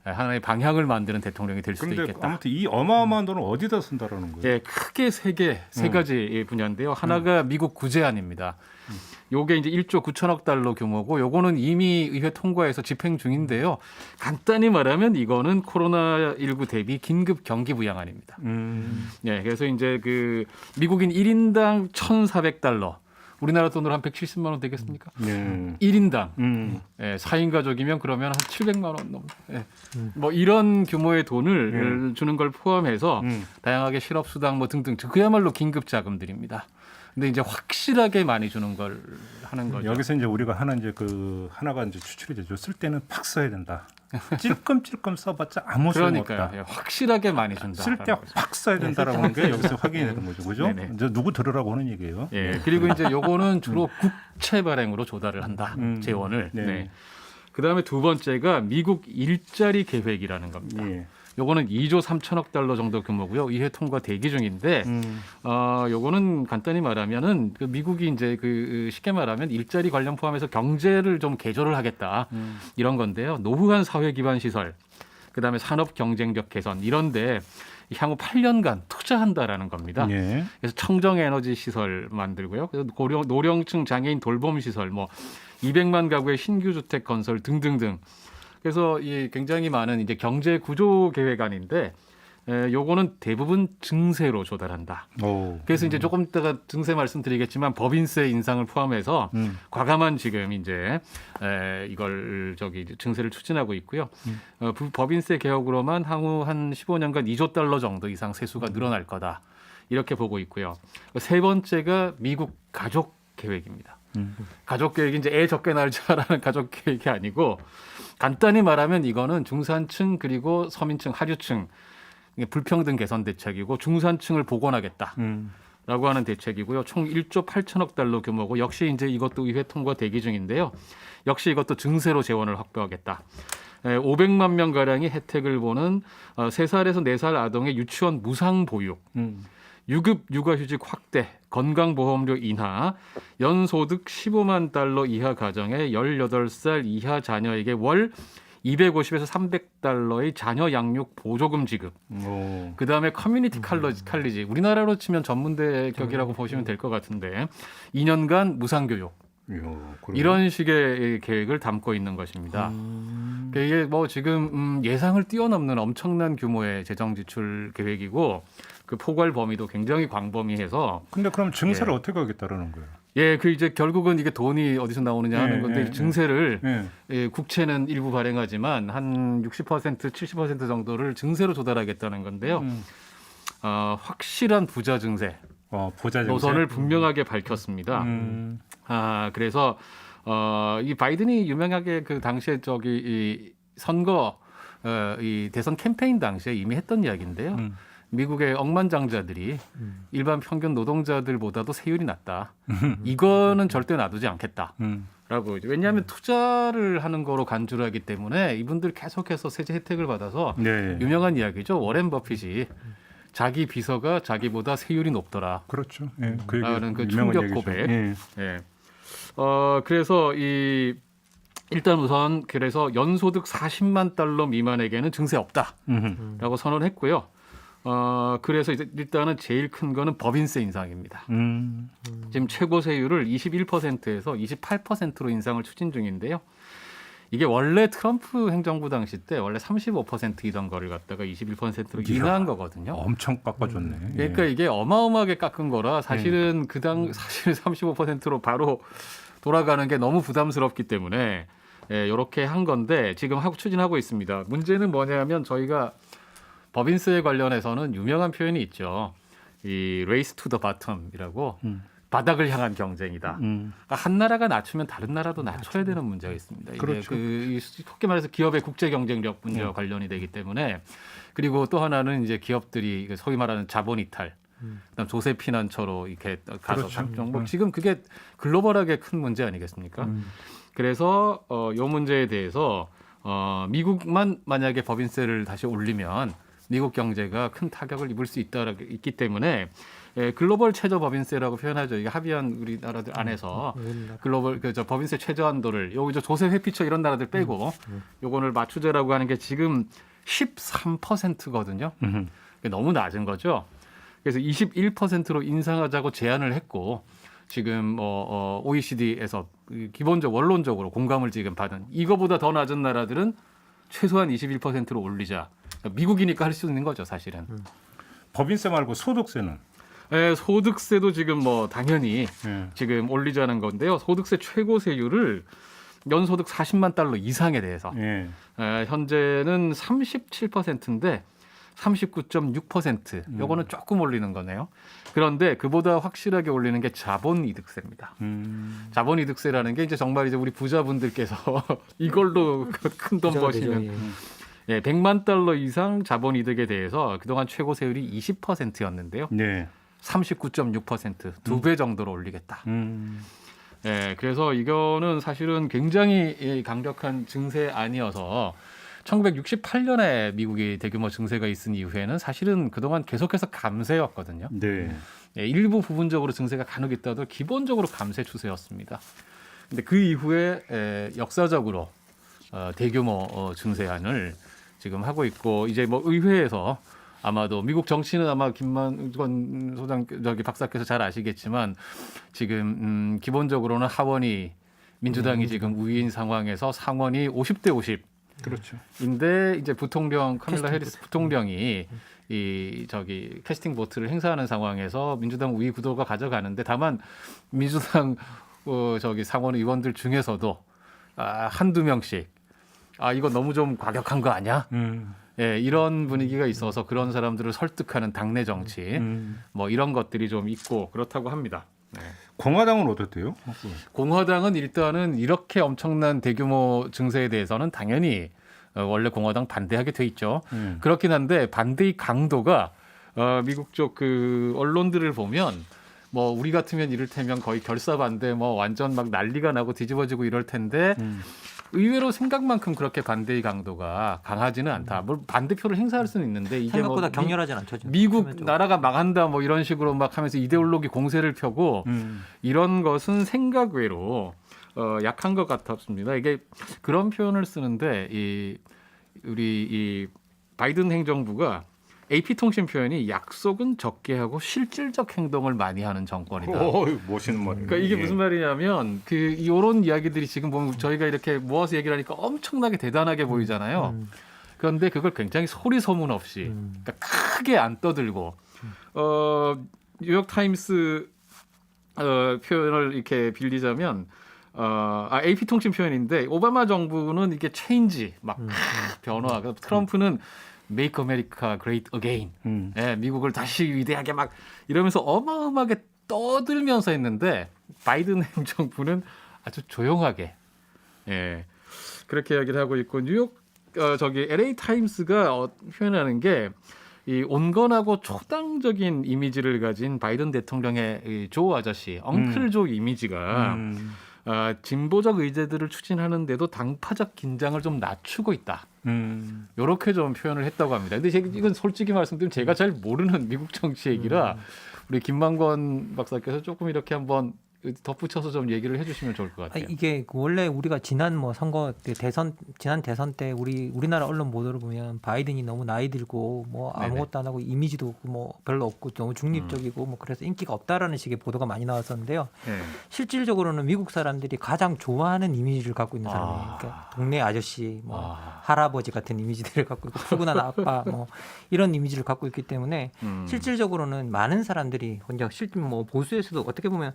하나의 방향을 만드는 대통령이 될 수도 그런데 있겠다. 아무튼 이 어마어마한 돈을 어디다 쓴다라는 거예요? 예, 크게 세 가지 분야인데요. 하나가 미국 구제안입니다. 요게 이제 1조 9천억 달러 규모고 요거는 이미 의회 통과해서 집행 중인데요. 간단히 말하면 이거는 코로나19 대비 긴급 경기 부양안입니다. 예, 그래서 이제 그 미국인 1인당 1,400달러. 우리나라 돈으로 한 170만 원 되겠습니까? 1인당. 예, 4인 가족이면 그러면 한 700만 원 넘는. 예. 뭐 이런 규모의 돈을 주는 걸 포함해서 다양하게 실업수당 뭐 등등 그야말로 긴급 자금들입니다. 근데 이제 확실하게 많이 주는 걸 하는 거죠. 여기서 이제 우리가 하나가 이제 추출이 되죠. 쓸 때는 팍 써야 된다. 찔끔찔끔 써봤자 아무 소용 없다. 예, 확실하게 많이 준다. 쓸 때 팍 써야 된다라고 하는 게 여기서 확인이 되는 거죠, 그죠? 이제 누구 들으라고 하는 얘기예요. 예, 그리고 이제 요거는 주로 국채 발행으로 조달을 한다. 재원을. 네. 그다음에 두 번째가 미국 일자리 계획이라는 겁니다. 예. 요거는 2조 3천억 달러 정도 규모고요. 의회 통과 대기 중인데, 요거는 간단히 말하면은 그 미국이 이제 그 쉽게 말하면 일자리 관련 포함해서 경제를 좀 개조를 하겠다 이런 건데요. 노후한 사회 기반 시설, 그다음에 산업 경쟁력 개선 이런데 향후 8년간 투자한다라는 겁니다. 예. 그래서 청정 에너지 시설 만들고요. 그래서 노령층 장애인 돌봄 시설, 뭐 200만 가구의 신규 주택 건설 등등등. 그래서 이 굉장히 많은 이제 경제 구조 계획안인데 요거는 대부분 증세로 조달한다. 그래서 이제 조금 이따가 증세 말씀드리겠지만 법인세 인상을 포함해서 과감한 지금 이제 이걸 증세를 추진하고 있고요. 법인세 개혁으로만 향후 한 15년간 2조 달러 정도 이상 세수가 늘어날 거다. 이렇게 보고 있고요. 세 번째가 미국 가족 계획입니다. 가족 계획이 이제 애 적게 낳자라는 가족 계획이 아니고 간단히 말하면 이거는 중산층 그리고 서민층 하류층 불평등 개선 대책이고 중산층을 복원하겠다라고 하는 대책이고요. 총 1조 8천억 달러 규모고 역시 이제 이것도 의회 통과 대기 중인데요. 역시 이것도 증세로 재원을 확보하겠다. 500만 명 가량이 혜택을 보는 3살에서 4살 아동의 유치원 무상 보육. 유급 육아휴직 확대, 건강보험료 인하, 연소득 15만 달러 이하 가정의 18살 이하 자녀에게 월 250에서 300달러의 자녀 양육 보조금 지급. 그다음에 커뮤니티 칼리지. 우리나라로 치면 전문대 격이라고 보시면 될 것 같은데 2년간 무상교육. 이런 식의 계획을 담고 있는 것입니다. 그러니까 이게 뭐 지금 예상을 뛰어넘는 엄청난 규모의 재정 지출 계획이고 그 포괄 범위도 굉장히 광범위해서. 근데 그럼 증세를 예. 어떻게 하겠다는 거예요? 예, 그 이제 결국은 이게 돈이 어디서 나오느냐 하는 건데 증세를 예, 국채는 일부 발행하지만 한 60%, 70% 정도를 증세로 조달하겠다는 건데요. 확실한 부자 증세 부자 증세 노선을 분명하게 밝혔습니다. 그래서 이 바이든이 유명하게 그 당시에 이 선거 이 대선 캠페인 당시에 이미 했던 이야기인데요. 미국의 억만장자들이 일반 평균 노동자들보다도 세율이 낮다. 이거는 절대 놔두지 않겠다. 라고. 왜냐하면 투자를 하는 거로 간주를 하기 때문에 이분들 계속해서 세제 혜택을 받아서 유명한 이야기죠. 워렌 버핏이 자기 비서가 자기보다 세율이 높더라. 그렇죠. 라는 그 충격 고백. 그래서 일단 우선 그래서 연소득 40만 달러 미만에게는 증세 없다라고 선언했고요. 그래서 이제 일단은 제일 큰 거는 법인세 인상입니다. 지금 최고 세율을 21%에서 28%로 인상을 추진 중인데요. 이게 원래 트럼프 행정부 당시 때 원래 35%이던 거를 갖다가 21%로 인하한 거거든요. 엄청 깎아줬네. 그러니까 이게 어마어마하게 깎은 거라 사실은 사실 35%로 바로 돌아가는 게 너무 부담스럽기 때문에 이렇게 한 건데 지금 추진하고 있습니다. 문제는 뭐냐면 저희가 법인세 관련해서는 유명한 표현이 있죠. 이 race to the bottom이라고 바닥을 향한 경쟁이다. 그러니까 한 나라가 낮추면 다른 나라도 낮춰야 되는 문제가 있습니다. 이게 그렇죠. 쉽게 말해서 기업의 국제 경쟁력 문제와 관련이 되기 때문에 그리고 또 하나는 이제 기업들이 소위 말하는 자본 이탈, 그다음 조세 피난처로 이렇게 가서 각종 지금 그게 글로벌하게 큰 문제 아니겠습니까? 그래서 이 문제에 대해서 미국만 만약에 법인세를 다시 올리면 미국 경제가 큰 타격을 입을 수 있기 때문에 글로벌 최저 법인세라고 표현하죠. 이게 합의한 우리나라들 안에서 글로벌 법인세 최저한도를 여기 조세 회피처 이런 나라들 빼고 요거를 맞추자라고 하는 게 지금 13%거든요. 너무 낮은 거죠. 그래서 21%로 인상하자고 제안을 했고 지금 OECD에서 원론적으로 공감을 지금 받은 이거보다 더 낮은 나라들은 최소한 21%로 올리자. 미국이니까 할 수 있는 거죠, 사실은. 법인세 말고 소득세는? 소득세도 지금 당연히 지금 올리자는 건데요. 소득세 최고 세율을 연소득 40만 달러 이상에 대해서 현재는 37%인데 39.6%. 요거는 조금 올리는 거네요. 그런데 그보다 확실하게 올리는 게 자본이득세입니다. 자본이득세라는 게 이제 정말 이제 우리 부자분들께서 이걸로 큰 돈 버시는 100만 달러 이상 자본이득에 대해서 그동안 최고 세율이 20%였는데요. 39.6% 2배 정도로 올리겠다. 그래서 이거는 사실은 굉장히 강력한 증세안이어서 1968년에 미국이 대규모 증세가 있은 이후에는 사실은 그동안 계속해서 감세였거든요. 일부 부분적으로 증세가 간혹 있다도 기본적으로 감세 추세였습니다. 근데 그 이후에 역사적으로 대규모 증세안을 지금 하고 있고 이제 의회에서 아마도 미국 정치는 아마 김만권 소장 박사께서 잘 아시겠지만 지금 기본적으로는 하원이 민주당이 지금 우위인 상황에서 상원이 50대 50. 그렇죠. 인데 이제 부통령 카밀라 해리스 부통령이 캐스팅 보트를 행사하는 상황에서 민주당 우위 구도가 가져가는데 다만 민주당 상원 의원들 중에서도 한두 명씩 이거 너무 좀 과격한 거 아니야? 이런 분위기가 있어서 그런 사람들을 설득하는 당내 정치 이런 것들이 좀 있고 그렇다고 합니다. 공화당은 어떻대요? 공화당은 일단은 이렇게 엄청난 대규모 증세에 대해서는 당연히 원래 공화당 반대하게 돼 있죠. 그렇긴 한데 반대의 강도가 미국 쪽 그 언론들을 보면 우리 같으면 이를테면 거의 결사 반대 완전 막 난리가 나고 뒤집어지고 이럴 텐데 의외로 생각만큼 그렇게 반대의 강도가 강하지는 않다. 반대표를 행사할 수는 있는데 이게 생각보다 격렬하진 않죠. 미국 나라가 망한다 이런 식으로 막 하면서 이데올로기 공세를 펴고 이런 것은 생각 외로 약한 것 같았습니다. 이게 그런 표현을 쓰는데 우리 바이든 행정부가 AP 통신 표현이 약속은 적게 하고 실질적 행동을 많이 하는 정권이다. 멋있는 말이에요. 그러니까 이게 무슨 말이냐면 그 이런 이야기들이 지금 보면 저희가 이렇게 모아서 얘기를 하니까 엄청나게 대단하게 보이잖아요. 그런데 그걸 굉장히 소리 소문 없이 그러니까 크게 안 떠들고 뉴욕 타임스 표현을 이렇게 빌리자면 AP 통신 표현인데 오바마 정부는 이게 체인지 막 변화. 트럼프는 Make America Great Again. 예, 미국을 다시 위대하게 막 이러면서 어마어마하게 떠들면서 했는데 바이든 행정부는 아주 조용하게 그렇게 이야기를 하고 있고 뉴욕 저기 LA 타임스가 표현하는 게 이 온건하고 초당적인 이미지를 가진 바이든 대통령의 이 조 아저씨, 엉클 조 이미지가 진보적 의제들을 추진하는데도 당파적 긴장을 좀 낮추고 있다. 이렇게 좀 표현을 했다고 합니다. 근데 이건 솔직히 말씀드리면 제가 잘 모르는 미국 정치 얘기라 우리 김만권 박사께서 조금 이렇게 한번 덧붙여서 좀 얘기를 해주시면 좋을 것 같아요. 이게 원래 우리가 지난 뭐 선거 지난 대선 때 우리나라 언론 보도를 보면 바이든이 너무 나이 들고 뭐 아무것도 안 하고 이미지도 뭐 별로 없고 너무 중립적이고 뭐 그래서 인기가 없다라는 식의 보도가 많이 나왔었는데요. 실질적으로는 미국 사람들이 가장 좋아하는 이미지를 갖고 있는 사람이에요. 그러니까 동네 아저씨, 뭐 할아버지 같은 이미지들을 갖고 있고 푸근한 아빠, 뭐 이런 이미지를 갖고 있기 때문에 실질적으로는 많은 사람들이 실제 뭐 보수에서도 어떻게 보면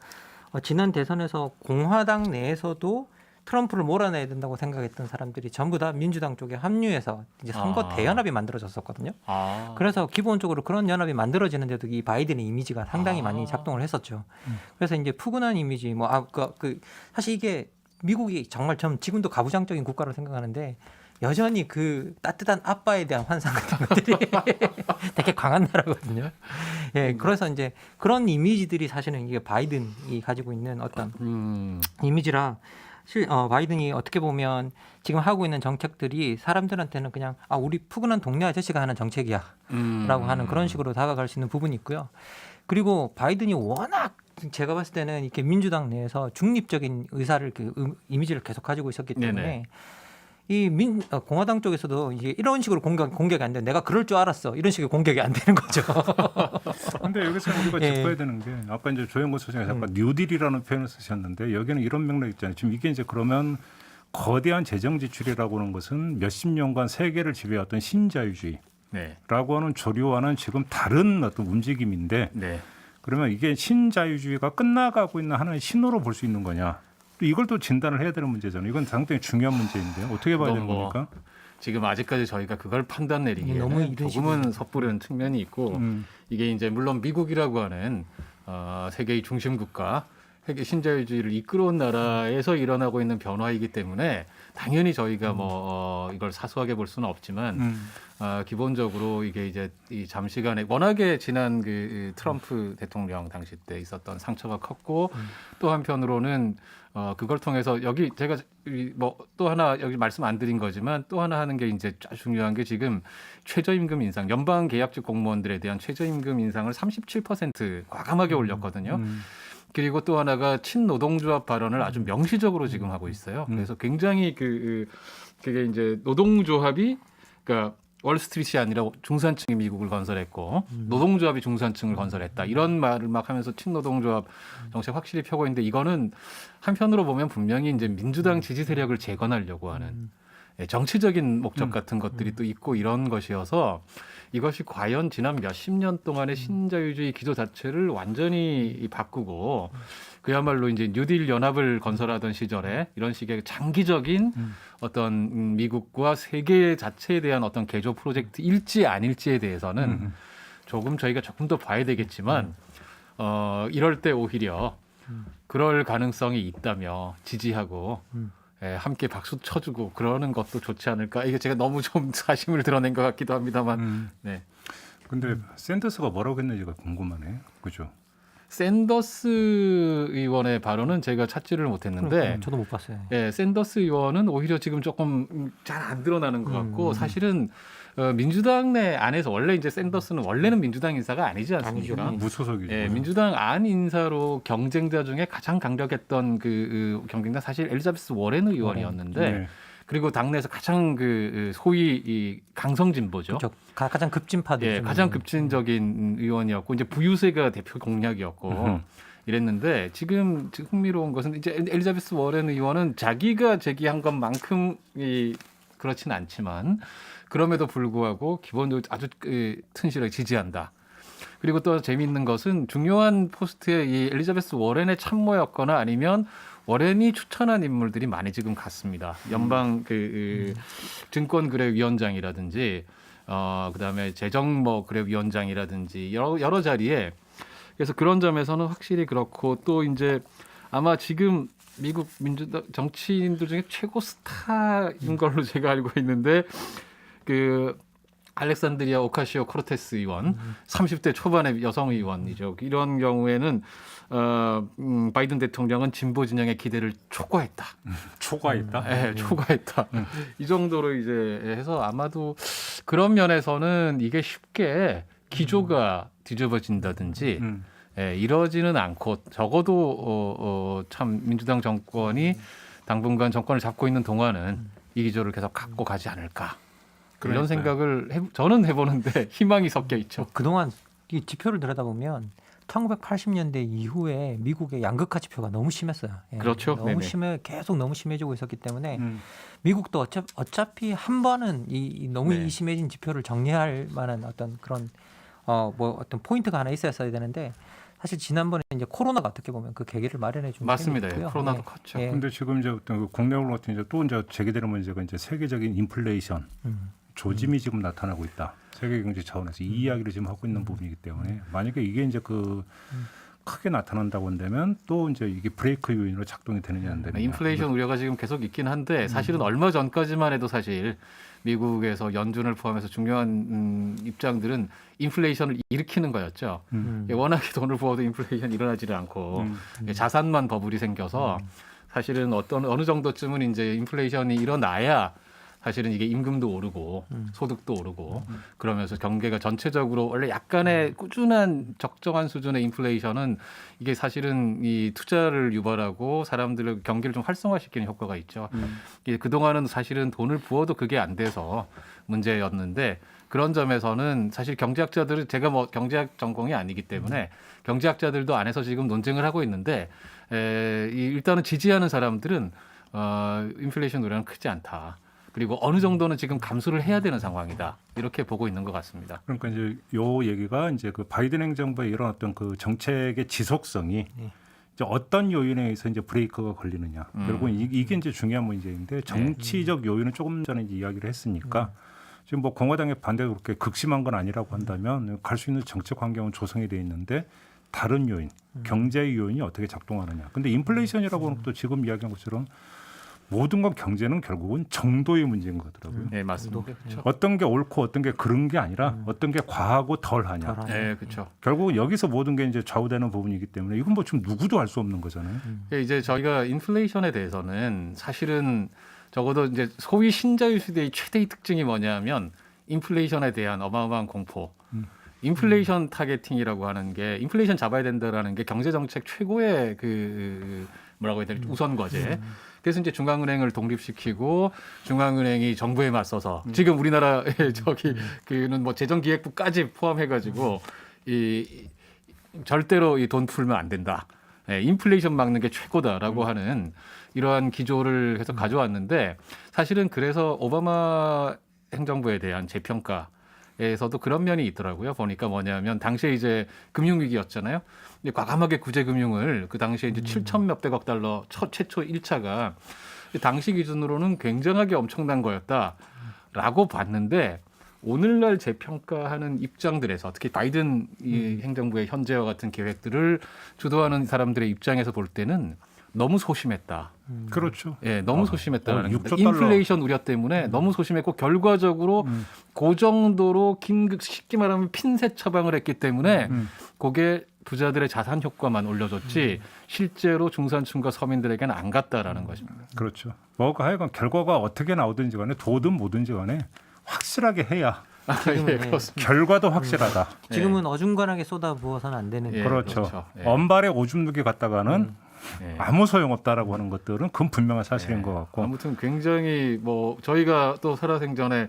지난 대선에서 공화당 내에서도 트럼프를 몰아내야 된다고 생각했던 사람들이 전부 다 민주당 쪽에 합류해서 이제 선거 대연합이 만들어졌었거든요. 그래서 기본적으로 그런 연합이 만들어지는데도 이 바이든의 이미지가 상당히 많이 작동을 했었죠. 그래서 이제 푸근한 이미지, 사실 이게 미국이 정말 전 지금도 가부장적인 국가로 생각하는데 여전히 그 따뜻한 아빠에 대한 환상 같은 것들이 되게 강한 나라거든요. 그래서 이제 그런 이미지들이 사실은 이게 바이든이 가지고 있는 어떤 이미지라 바이든이 어떻게 보면 지금 하고 있는 정책들이 사람들한테는 그냥 우리 푸근한 동네 아저씨가 하는 정책이야라고 하는 그런 식으로 다가갈 수 있는 부분이 있고요. 그리고 바이든이 워낙 제가 봤을 때는 이렇게 민주당 내에서 중립적인 의사를 이미지를 계속 가지고 있었기 때문에 공화당 쪽에서도 이제 이런 식으로 공격이 안 돼. 내가 그럴 줄 알았어. 이런 식의 공격이 안 되는 거죠. 근데 여기서 우리가 짚어야 되는 게 아까 이제 조영구 소장이 잠깐 뉴딜이라는 표현을 쓰셨는데 여기는 이런 맥락 있잖아요. 지금 이게 이제 그러면 거대한 재정 지출이라고 하는 것은 몇십 년간 세계를 지배해왔던 신자유주의라고 하는 조류와는 지금 다른 어떤 움직임인데 그러면 이게 신자유주의가 끝나가고 있는 하나의 신호로 볼 수 있는 거냐? 이걸 또 진단을 해야 되는 문제잖아요. 이건 상당히 중요한 문제인데요. 어떻게 봐야 되는 겁니까? 지금 아직까지 저희가 그걸 판단 내리기에는 너무 조금은 섣부른 측면이 있고 이게 이제 물론 미국이라고 하는 세계의 중심 국가, 세계 신자유주의를 이끌어온 나라에서 일어나고 있는 변화이기 때문에 당연히 저희가 이걸 사소하게 볼 수는 없지만 기본적으로 이게 이제 이 잠시간에 워낙에 지난 그 트럼프 대통령 당시 때 있었던 상처가 컸고 또 한편으로는 그걸 통해서 여기 제가 뭐 또 하나 여기 말씀 안 드린 거지만 또 하나 하는 게 이제 중요한 게 지금 최저임금 인상, 연방 계약직 공무원들에 대한 최저임금 인상을 37% 과감하게 올렸거든요. 그리고 또 하나가 친노동조합 발언을 아주 명시적으로 지금 하고 있어요. 그래서 굉장히 그게 이제 노동조합이 그러니까 월스트리트이 아니라 중산층이 미국을 건설했고 노동조합이 중산층을 건설했다. 이런 말을 막 하면서 친노동조합 정책 확실히 펴고 있는데 이거는 한편으로 보면 분명히 이제 민주당 지지 세력을 재건하려고 하는 정치적인 목적 같은 것들이 또 있고 이런 것이어서 이것이 과연 지난 몇십 년 동안의 신자유주의 기조 자체를 완전히 바꾸고 그야말로 이제 뉴딜 연합을 건설하던 시절에 이런 식의 장기적인 어떤 미국과 세계 자체에 대한 어떤 개조 프로젝트일지 아닐지에 대해서는 조금 저희가 조금 더 봐야 되겠지만 이럴 때 오히려 그럴 가능성이 있다며 지지하고 함께 박수 쳐주고 그러는 것도 좋지 않을까. 이게 제가 너무 좀 사심을 드러낸 것 같기도 합니다만. 네. 근데 샌더스가 뭐라고 했는지가 궁금하네. 그죠? 샌더스 의원의 발언은 제가 찾지를 못했는데 저도 못 봤어요. 샌더스 의원은 오히려 지금 조금 잘 안 드러나는 것 같고 사실은 민주당 내 안에서 원래 이제 샌더스는 원래는 민주당 인사가 아니지 않습니까? 무소속이죠. 민주당 안 인사로 경쟁자 중에 가장 강력했던 그 경쟁자 사실 엘리자베스 워렌 의원이었는데 그리고 당내에서 가장 그 소위 이 강성 진보죠. 그렇죠. 가장 급진파도. 예, 가장 급진적인 의원이었고 이제 부유세가 대표 공약이었고 이랬는데 지금 흥미로운 것은 이제 엘리자베스 워렌 의원은 자기가 제기한 것만큼이 그렇진 않지만 그럼에도 불구하고 기본적으로 아주 튼실하게 지지한다. 그리고 또 재미있는 것은 중요한 포스트에 이 엘리자베스 워렌의 참모였거나 아니면 워렌이 추천한 인물들이 많이 지금 갔습니다. 연방 증권거래위원장이라든지 그다음에 재정 뭐 거래위원장이라든지 여러 자리에 그래서 그런 점에서는 확실히 그렇고 또 이제 아마 지금 미국 민주당 정치인들 중에 최고 스타인 걸로 제가 알고 있는데 그 알렉산드리아 오카시오 코르테스 의원, 30대 초반의 여성 의원이죠. 이런 경우에는 바이든 대통령은 진보 진영의 기대를 초과했다. 초과했다. 네, 초과했다. 이 정도로 이제 해서 아마도 그런 면에서는 이게 쉽게 기조가 뒤집어진다든지 이러지는 않고 적어도 참 민주당 정권이 당분간 정권을 잡고 있는 동안은 이 기조를 계속 갖고 가지 않을까. 이런 생각을 저는 해보는데 희망이 섞여 있죠. 그동안 이 지표를 들여다보면 1980년대 이후에 미국의 양극화 지표가 너무 심했어요. 예, 그렇죠. 너무 계속 너무 심해지고 있었기 때문에 미국도 어차피 한 번은 너무 이 심해진 지표를 정리할 만한 어떤 그런 어떤 포인트가 하나 있었어야 되는데 사실 지난번에 이제 코로나가 어떻게 보면 그 계기를 마련해 준 맞습니다. 셈이고요. 코로나도 컸죠. 근데 지금 이제 어떤 그 국내로 같은 이제 또 이제 제기되는 문제가 이제 세계적인 인플레이션 조짐이 지금 나타나고 있다. 세계 경제 차원에서 이 이야기를 지금 하고 있는 부분이기 때문에 만약에 이게 이제 크게 나타난다고 한다면 또 이제 이게 브레이크 요인으로 작동이 되느냐 안 되느냐. 인플레이션 우려가 지금 계속 있긴 한데 사실은 얼마 전까지만 해도 사실 미국에서 연준을 포함해서 중요한 입장들은 인플레이션을 일으키는 거였죠. 워낙에 돈을 부어도 인플레이션 일어나지를 않고 자산만 버블이 생겨서 사실은 어느 정도쯤은 이제 인플레이션이 일어나야 사실은 이게 임금도 오르고 소득도 오르고 그러면서 경제가 전체적으로 원래 약간의 꾸준한 적정한 수준의 인플레이션은 이게 사실은 이 투자를 유발하고 사람들을 경기를 좀 활성화시키는 효과가 있죠. 이게 그동안은 사실은 돈을 부어도 그게 안 돼서 문제였는데 그런 점에서는 사실 경제학자들은 제가 뭐 경제학 전공이 아니기 때문에 경제학자들도 안에서 지금 논쟁을 하고 있는데 일단은 지지하는 사람들은 인플레이션 우려는 크지 않다. 그리고 어느 정도는 지금 감수를 해야 되는 상황이다. 이렇게 보고 있는 것 같습니다. 그러니까 이제 요 얘기가 이제 그 바이든 행정부의 이런 어떤 그 정책의 지속성이 이제 어떤 요인에 의해서 이제 브레이크가 걸리느냐. 결국 이게 이제 중요한 문제인데 정치적 요인은 조금 전에 이제 이야기를 했으니까 지금 뭐 공화당의 반대가 그렇게 극심한 건 아니라고 한다면 갈 수 있는 정책 환경은 조성이 돼 있는데 다른 요인, 경제의 요인이 어떻게 작동하느냐. 근데 인플레이션이라고 하는 것도 지금 이야기한 것처럼 모든 건 경제는 결국은 정도의 문제인 거더라고요. 네, 맞습니다. 그렇죠. 어떤 게 옳고 어떤 게 그런 게 아니라 어떤 게 과하고 덜하냐. 네, 그렇죠. 결국은 여기서 모든 게 이제 좌우되는 부분이기 때문에 이건 뭐 지금 누구도 알 수 없는 거잖아요. 이제 저희가 인플레이션에 대해서는 사실은 적어도 이제 소위 신자유 시대의 최대의 특징이 뭐냐면 인플레이션에 대한 어마어마한 공포. 인플레이션 타겟팅이라고 하는 게 인플레이션 잡아야 된다라는 게 경제 정책 최고의 그 뭐라고 해야 될지 우선 과제. 그래서 이제 중앙은행을 독립시키고 중앙은행이 정부에 맞서서 지금 우리나라의 그는 뭐 재정기획부까지 포함해가지고 이 절대로 이 돈 풀면 안 된다. 인플레이션 막는 게 최고다라고 하는 이러한 기조를 해서 가져왔는데 사실은 그래서 오바마 행정부에 대한 재평가에서도 그런 면이 있더라고요. 보니까 뭐냐면 당시에 이제 금융위기였잖아요. 과감하게 구제금융을 그 당시에 이제 7천 몇백억 달러 최초 1차가 당시 기준으로는 굉장하게 엄청난 거였다라고 봤는데 오늘날 재평가하는 입장들에서 특히 바이든 이 행정부의 현재와 같은 계획들을 주도하는 사람들의 입장에서 볼 때는 너무 소심했다. 그렇죠. 예, 너무 소심했다라는 6조 겁니다. 인플레이션 우려 때문에 너무 소심했고 결과적으로 그 정도로 쉽게 말하면 핀셋 처방을 했기 때문에 그게 부자들의 자산 효과만 올려줬지 실제로 중산층과 서민들에게는 안 갔다라는 것입니다. 그렇죠. 뭐가 하여간 결과가 어떻게 나오든지 간에 도든 뭐든지 간에 확실하게 해야 예, 그렇습니다. 결과도 확실하다. 지금은 어중간하게 쏟아부어서는 안 되는. 예, 그렇죠. 그렇죠. 예. 언발에 오줌 누기 갔다가는 예. 아무 소용없다라고 하는 것들은 그건 분명한 사실인 예. 것 같고. 아무튼 굉장히 뭐 저희가 또 살아생전에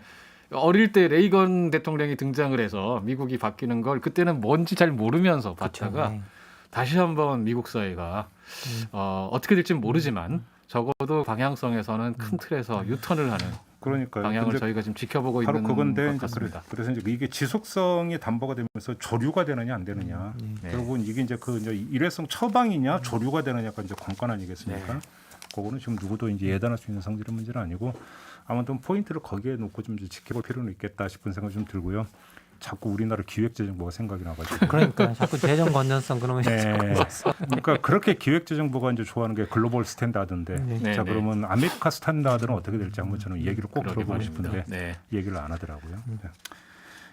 어릴 때 레이건 대통령이 등장을 해서 미국이 바뀌는 걸 그때는 뭔지 잘 모르면서 봤다가 네. 다시 한번 미국 사회가 어떻게 될지 모르지만 적어도 방향성에서는 큰 틀에서 유턴을 하는 그러니까요. 방향을 근데 저희가 지금 지켜보고 바로 있는 그건데 것 이제 같습니다. 그래서 이제 이게 지속성이 담보가 되면서 조류가 되느냐 안 되느냐. 네. 결국은 이게 이제 그 이제 일회성 처방이냐 조류가 되느냐가 이제 관건 아니겠습니까? 네. 그거는 지금 누구도 이제 예단할 수 있는 성질의 문제는 아니고 아무튼 포인트를 거기에 놓고 좀 이제 지켜볼 필요는 있겠다 싶은 생각이 좀 들고요. 자꾸 우리나라 기획재정부가 생각이 나가지고. 그러니까 자꾸 재정 건전성 그러면 네. 그러니까 그렇게 기획재정부가 이제 좋아하는 게 글로벌 스탠다드인데, 네, 자 네. 그러면 아메리카 스탠다드는 어떻게 될지 한번 저는 얘기를 꼭 그러게 들어보고 말입니다. 싶은데 네. 얘기를 안 하더라고요. 네.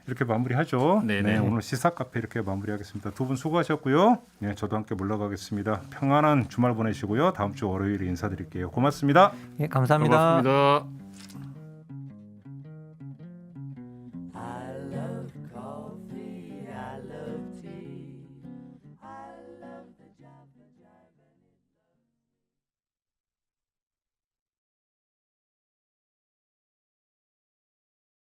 이렇게 마무리하죠. 네, 네, 네. 오늘 시사 카페 이렇게 마무리하겠습니다. 두 분 수고하셨고요. 네, 저도 함께 물러가겠습니다. 평안한 주말 보내시고요. 다음 주 월요일에 인사드릴게요. 고맙습니다. 예, 감사합니다. 고맙습니다.